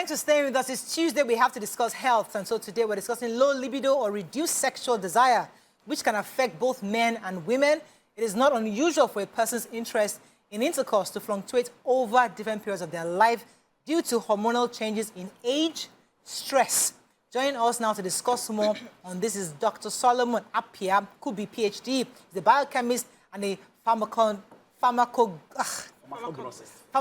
Thanks for staying with us. It's Tuesday. We have to discuss health. And so today we're discussing low libido or reduced sexual desire, which can affect both men and women. It is not unusual for a person's interest in intercourse to fluctuate over different periods of their life due to hormonal changes in age, stress. Joining us now to discuss more on this is Dr. Solomon Appiah, could be PhD. He's a biochemist and a pharmacognosist. I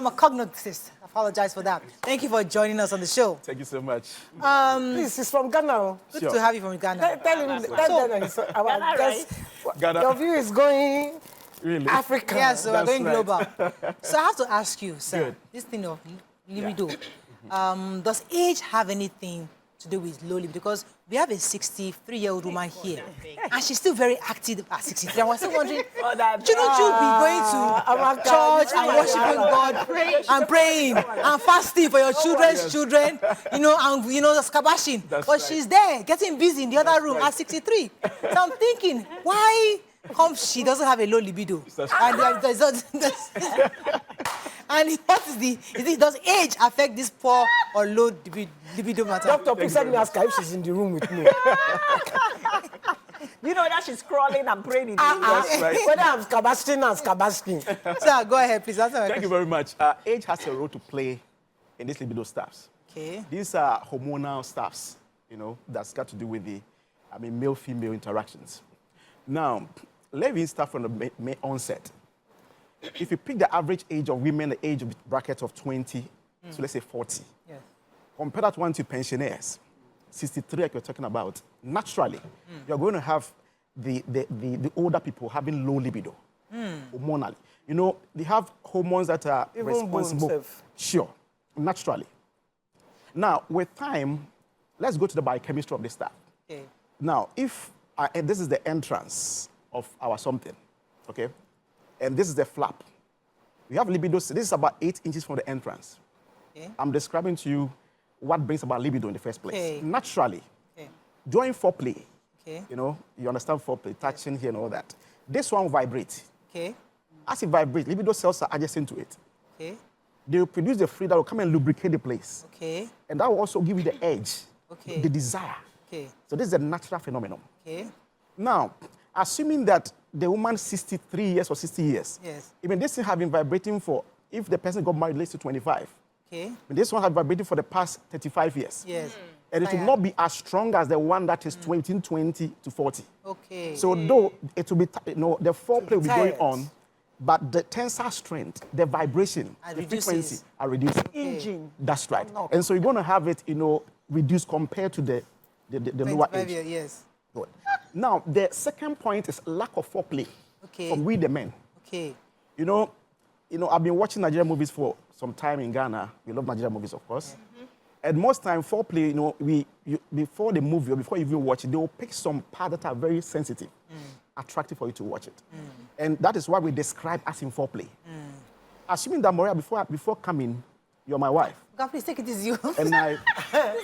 apologize for that. Thank you for joining us on the show. Thank you so much. Please, he's from Ghana. Good to have you from Ghana. Tell him our guest. Ghana. Your view is going Really? African. Yes, so we're going right. global. So I have to ask you, sir, Good. this thing of libido, does age have anything to do with low libido? Because we have a 63-year-old woman here, and she's still very active at 63. I was still wondering, shouldn't you be going to church and worshiping God and praying and fasting for your children's children, scabashing? But she's there, getting busy in the other room at 63. So I'm thinking, why come she doesn't have a low libido? And what is does age affect this poor or low libido matter? Doctor, please let me ask her if she's in the room with me. You know that she's crawling and praying in the right. Whether I'm scabasting or scabasting. Sir, go ahead, please. Answer my Thank you very much. Age has a role to play in this libido stuffs. Okay. These are hormonal stuffs, that's got to do with the, male-female interactions. Now, let me start from the onset. If you pick the average age of women, the age bracket of 20, so let's say 40. Yes. Compare that one to pensioners, 63 like you're talking about. Naturally, you're going to have the older people having low libido, hormonally. They have hormones that are Even responsible. Sure, naturally. Now, with time, let's go to the biochemistry of this stuff. Okay. Now, and this is the entrance of our something, okay? And this is the flap. We have libido. This is about 8 inches from the entrance. Okay. I'm describing to you what brings about libido in the first place. Okay. Naturally, Okay. during foreplay, Okay. you understand foreplay, touching here and all that. This one vibrates. Okay. As it vibrates, libido cells are adjacent to it. Okay. They will produce the fluid that will come and lubricate the place. Okay. And that will also give you the edge, Okay. the desire. Okay. So this is a natural phenomenon. Okay. Now, assuming that the woman 63 years or 60 years, Yes. even this thing have been vibrating for, if the person got married, let's say 25, Okay. this one has vibrated for the past 35 years. Yes. And it will not be as strong as the one that is 20 to 40. Okay. So though it will be, the foreplay will be going Tired. on, but the tensile strength, the vibration, And the reduces. frequency are reducing. engine. That's right. And so you're going to have it, reduced compared to the lower 25 age. years, yes. Good. Now, the second point is lack of foreplay Okay. from we the men. Okay. I've been watching Nigerian movies for some time in Ghana. We love Nigerian movies, of course. And most time, foreplay, before the movie or before you even watch it, they will pick some parts that are very sensitive, attractive for you to watch it. And that is why we describe as in foreplay. Assuming that, Maria, before coming, you're my wife. God, please take it easy. And I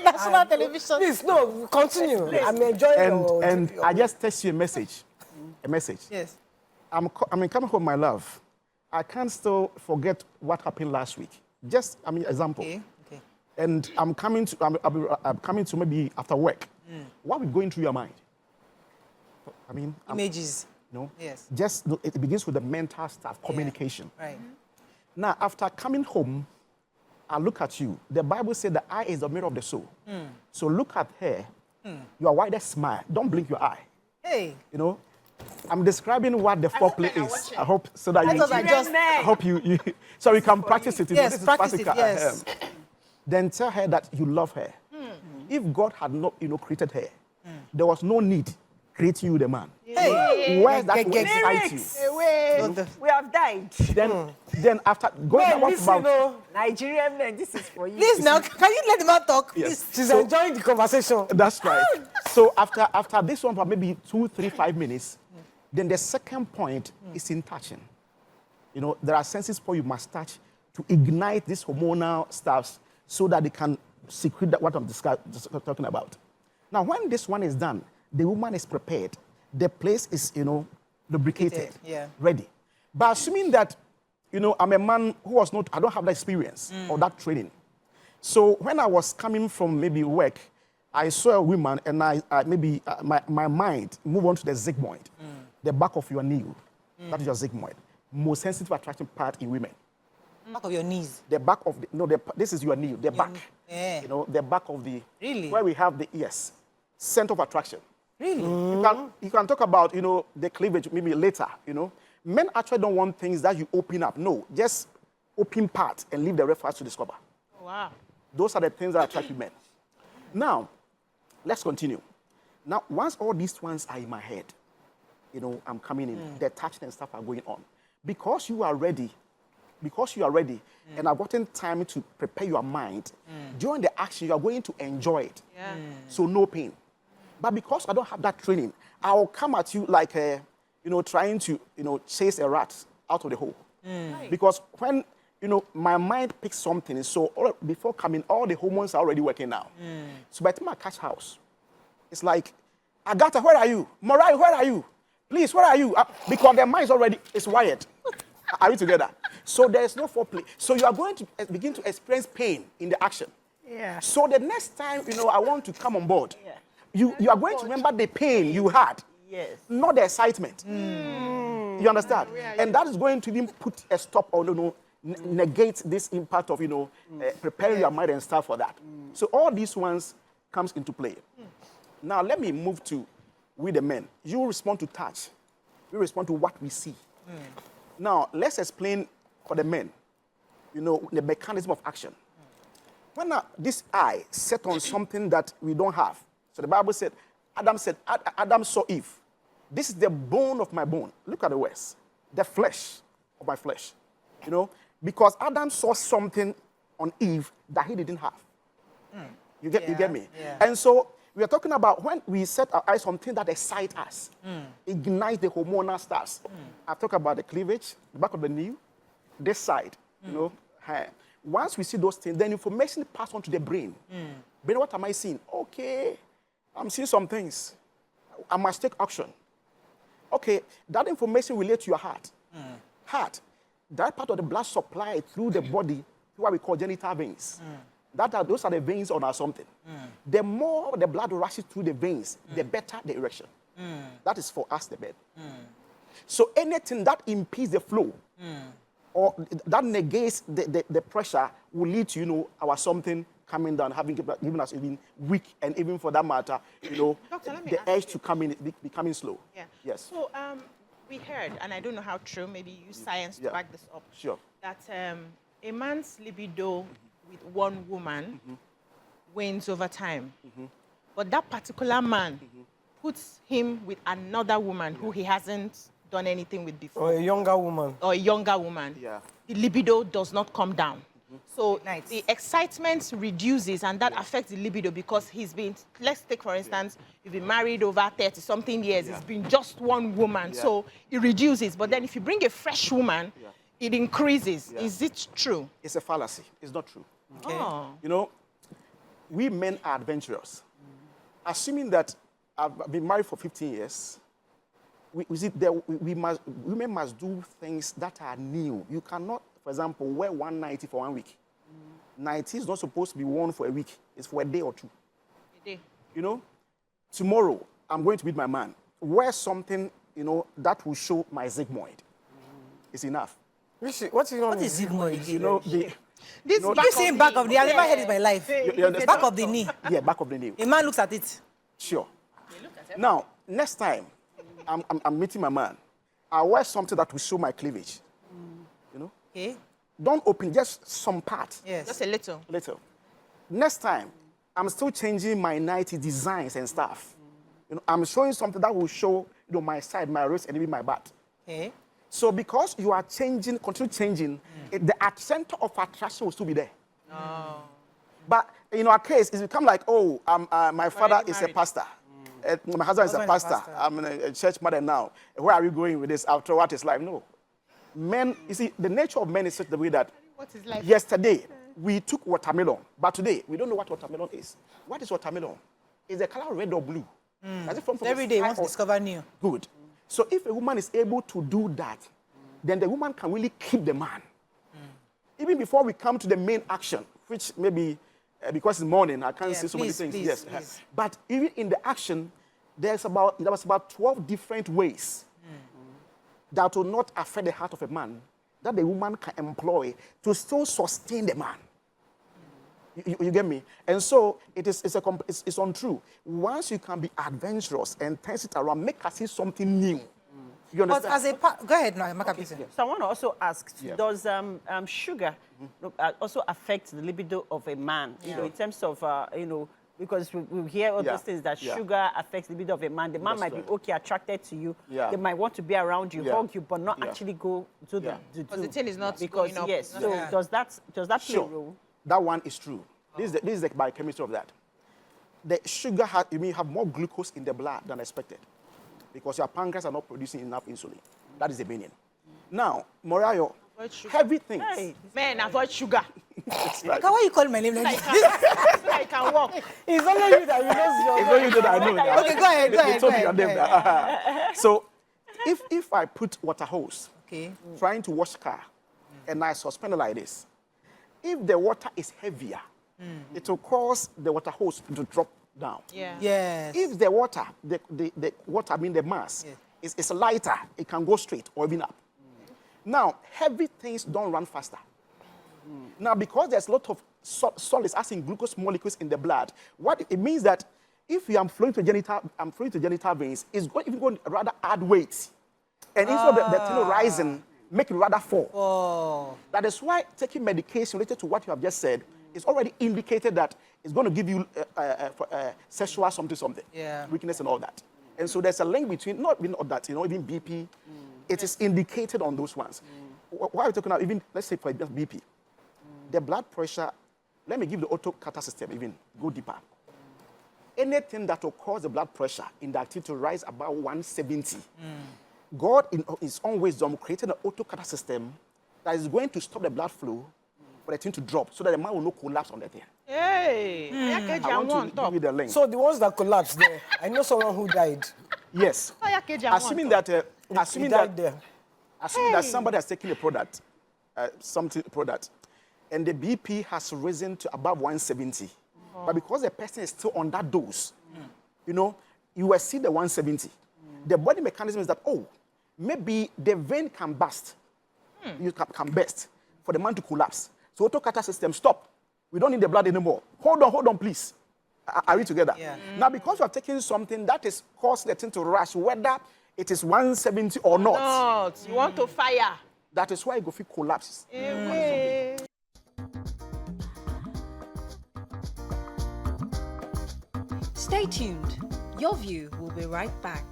National television. Please, no, continue. I'm enjoying and I just text you a message. Yes. I'm coming home, my love. I can't still forget what happened last week. Just, example. Okay. Okay. And I'm coming to maybe after work. What will going through your mind? Images. Yes. Just, it begins with the mental stuff, communication. Right. Now, after coming home, I look at you. The Bible said the eye is the mirror of the soul. So look at her. Your widest smile. Don't blink your eye. Hey. I'm describing what the foreplay is. I hope so that I hope you so you can practice it. Yes, This is practice it, practical. yes. Then tell her that you love her. If God had not, created her, there was no need creating you the man. Hey. Where's that will excite you? We have died. Then after going Men, what listen, about Nigerian men, this is for you. Please now, can you let the man talk? Yes. Please. She's enjoying the conversation. That's right. So after this one for maybe 2, 3, 5 minutes, then the second point is in touching. There are senses you must touch to ignite these hormonal stuffs so that they can secrete that what I'm talking about. Now, when this one is done, the woman is prepared. The place is, lubricated, ready. But assuming that, I'm a man who I don't have that experience or that training, So when I was coming from maybe work, I saw a woman and my mind move on to the sigmoid, the back of your knee. That is your sigmoid. Most sensitive attraction part in women. Back of your knees. The back of this is your knee, the back. Yeah. You know, the back of the Really? where we have the center of attraction. Really? You can talk about, you know, the cleavage maybe later, you know. Men actually don't want things that you open up. No, just open part and leave the rest for us to discover. Wow. Those are the things that attract men. Now, let's continue. Now, once all these ones are in my head, you know, I'm coming in, the touching and stuff are going on. Because you are ready, and I've gotten time to prepare your mind, during the action, you are going to enjoy it. Yeah. So no pain. But because I don't have that training, I will come at you like, you know, trying to, you know, chase a rat out of the hole. Because when, you know, my mind picks something, so before coming, all the hormones are already working now. So by the time I catch house, it's like, Agatha, where are you? Morai, where are you? Please, where are you? Because their mind is wired. Are we together? So there is no foreplay. So you are going to begin to experience pain in the action. Yeah. So the next time, you know, I want to come on board, you are going to remember the pain you had, Yes. not the excitement. You understand? And that is going to even put a stop or, you know, negate this impact of, you know, preparing your mind and stuff for that. So all these ones comes into play. Now let me move to with the men. You respond to touch. We respond to what we see. Now let's explain for the men, you know, the mechanism of action. When this eye set on something that we don't have, so the Bible said, Adam saw Eve. This is the bone of my bone. Look at the words. The flesh of my flesh. You know, because Adam saw something on Eve that he didn't have. You get me? Yeah. And so we are talking about when we set our eyes on things that excite us, ignite the hormonal stars. I've talked about the cleavage, the back of the knee, this side, you know. Once we see those things, then information passes on to the brain. Brain, what am I seeing? Okay, I'm seeing some things. I must take action. Okay, that information relates to your heart. Heart, that part of the blood supply through the body, what we call genital veins. Those are the veins on our something. The more the blood rushes through the veins, the better the erection. That is for us, the bed. So anything that impedes the flow or that negates the pressure will lead to, you know, our something coming down, giving us even weak, and even for that matter, you know, Doctor, let me the ask urge you. to come in becoming slow. Yeah. Yes. So we heard, and I don't know how true, maybe you use science to back this up, Sure. that a man's libido with one woman wanes over time. But that particular man puts him with another woman who he hasn't done anything with before, Or a younger woman. or a younger woman. Yeah. The libido does not come down. So Nice. the excitement reduces, and that affects the libido because he's been, let's take for instance, you've been married over 30-something years, it's been just one woman, so it reduces. But then if you bring a fresh woman, it increases. Is it true? It's a fallacy. It's not true. Oh. You know, we men are adventurous. Assuming that I've been married for 15 years, women must do things that are new. You cannot, for example, wear 190 for 1 week. 90 is not supposed to be worn for a week. It's for a day or two. You know, tomorrow I'm going to meet my man. Wear something, you know, that will show my sigmoid. It's enough. What's What is sigmoid? You know, This No, back You say of back the- of the knee. I never heard it in my life. you understand? Back of the knee. Yeah, back of the knee. A man looks at it. Sure. Now, next time I'm meeting my man, I'll wear something that will show my cleavage. You know? Okay. Don't open, just some part. Yes. Just a little. Little. Next time, I'm still changing my 90 designs and stuff. You know, I'm showing something that will show, you know, my side, my wrist, and even my butt. Okay. So because you are changing, continue changing, the center of attraction will still be there. But in our case, it's become like, oh, my father Already is a married. pastor. My husband is a Husband is a pastor. pastor. I'm a church mother now. Where are we going with this after what is life? No. Men, you see, the nature of men is such the way that What is life? yesterday we took watermelon, but today we don't know what watermelon is. What is watermelon? Is the color red or blue? Does it from Every the day, sky want to or- discover new. Good. So if a woman is able to do that, then the woman can really keep the man. Even before we come to the main action, which maybe because it's morning, I can't Yeah, see so many please, things. please, Yes. please. But even in the action, there was about 12 different ways that will not affect the heart of a man that the woman can employ to still sustain the man. You get me? And so it's untrue. Once you can be adventurous and turn it around, make her see something new. You But understand? as a go ahead now, Maka, please. So I want to also ask, Yeah. does sugar also affect the libido of a man? You know, in terms of, because we hear all Yeah. those things that Yeah. sugar affects the libido of a man. The man That's might right. be okay, attracted to you. Yeah. They might want to be around you, Yeah. hug you, but not Yeah. actually go to Yeah. the Because the thing is not because going up. yes. Not- So Yeah. does that play a Sure. role? That one is true. This is the biochemistry of that. The sugar have more glucose in the blood than expected because your pancreas are not producing enough insulin. That is the meaning. Now, Morayo, Avoid sugar. heavy things. Hey. Men avoid sugar. Maka, why you call my name like So this? I can walk. It's only you that you know your It's only you that I know now. Okay, go ahead, go They ahead, told go me your ahead, name go now. So, if I put water hose Okay. trying to wash car and I suspend it like this, if the water is heavier, it will cause the water hose to drop down. Yeah. Yes. If the water, the water, I mean the mass, Yes. is lighter, it can go straight or even up. Now, heavy things don't run faster. Now, because there's a lot of solids, as in glucose molecules in the blood, what it means that if you are flowing to genital veins, it's even going to rather add weight. And instead of the thing rising, make it rather fall. Oh. That is why taking medication related to what you have just said is already indicated that it's going to give you sexual something, Yeah. weakness and all that. And so there's a link between, not even all that, even BP, it is indicated on those ones. Why are we talking about even, let's say for just BP, the blood pressure, let me give the auto-cutter system even, go deeper. Anything that will cause the blood pressure in the activity to rise above 170, God, in his own wisdom, created an auto-cutter system that is going to stop the blood flow for the thing to drop so that the man will not collapse on the thing. Hey. I want to give you the link. So the ones that collapsed there, I know someone who died. Yes. Assuming that, He died there. assuming that somebody has taken a product, and the BP has risen to above 170, but because the person is still on that dose, you will see the 170. The body mechanism is that, maybe the vein can burst. You can burst for the man to collapse. So auto-cutter system, stop. We don't need the blood anymore. Hold on, please. Are we together? Yeah. Now, because you are taking something that is causing the thing to rush, whether it is 170 or not, Not. You want to fire. that is why Gofi collapses. Stay tuned. Your View will be right back.